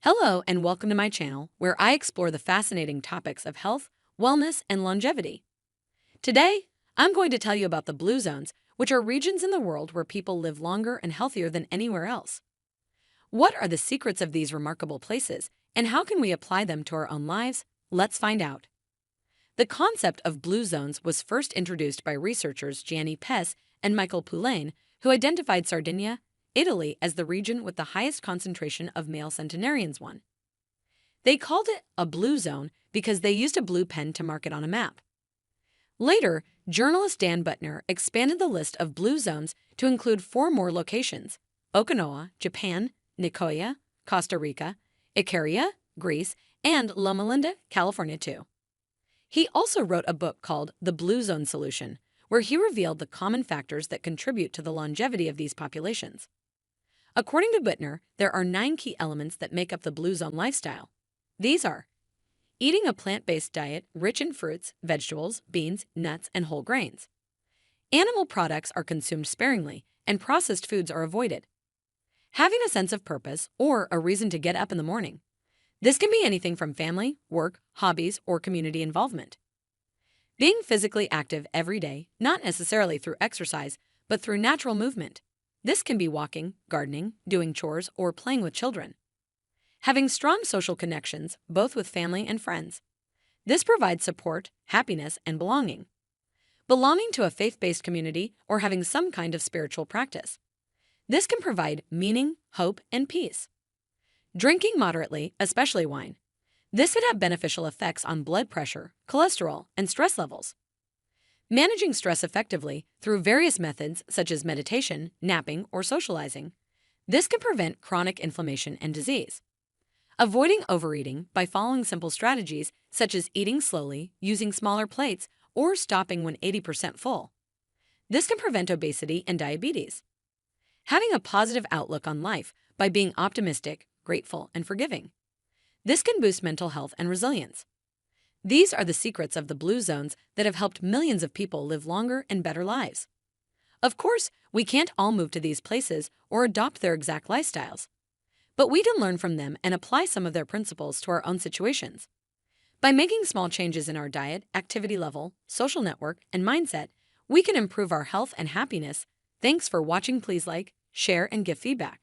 Hello, and welcome to my channel, where I explore the fascinating topics of health, wellness, and longevity. Today, I'm going to tell you about the blue zones, which are regions in the world where people live longer and healthier than anywhere else. What are the secrets of these remarkable places, and how can we apply them to our own lives? Let's find out. The concept of blue zones was first introduced by researchers Gianni Pes and Michael Poulain, who identified Sardinia, Italy, as the region with the highest concentration of male centenarians. They called it a blue zone because they used a blue pen to mark it on a map. Later, journalist Dan Buettner expanded the list of blue zones to include four more locations: Okinawa, Japan; Nicoya, Costa Rica; Icaria, Greece; and Loma Linda, California too. He also wrote a book called The Blue Zone Solution, where he revealed the common factors that contribute to the longevity of these populations. According to Buettner, there are 9 key elements that make up the blue zone lifestyle. These are eating a plant-based diet rich in fruits, vegetables, beans, nuts, and whole grains. Animal products are consumed sparingly, and processed foods are avoided. Having a sense of purpose or a reason to get up in the morning. This can be anything from family, work, hobbies, or community involvement. Being physically active every day, not necessarily through exercise, but through natural movement. This can be walking, gardening, doing chores, or playing with children. Having strong social connections, both with family and friends. This provides support, happiness, and belonging. Belonging to a faith-based community or having some kind of spiritual practice. This can provide meaning, hope, and peace. Drinking moderately, especially wine. This could have beneficial effects on blood pressure, cholesterol, and stress levels. Managing stress effectively through various methods such as meditation, napping, or socializing. This can prevent chronic inflammation and disease. Avoiding overeating by following simple strategies such as eating slowly, using smaller plates, or stopping when 80% full. This can prevent obesity and diabetes. Having a positive outlook on life by being optimistic, grateful, and forgiving. This can boost mental health and resilience. These are the secrets of the blue zones that have helped millions of people live longer and better lives. Of course, we can't all move to these places or adopt their exact lifestyles, but we can learn from them and apply some of their principles to our own situations. By making small changes in our diet, activity level, social network, and mindset, we can improve our health and happiness. Thanks for watching. Please like, share, and give feedback.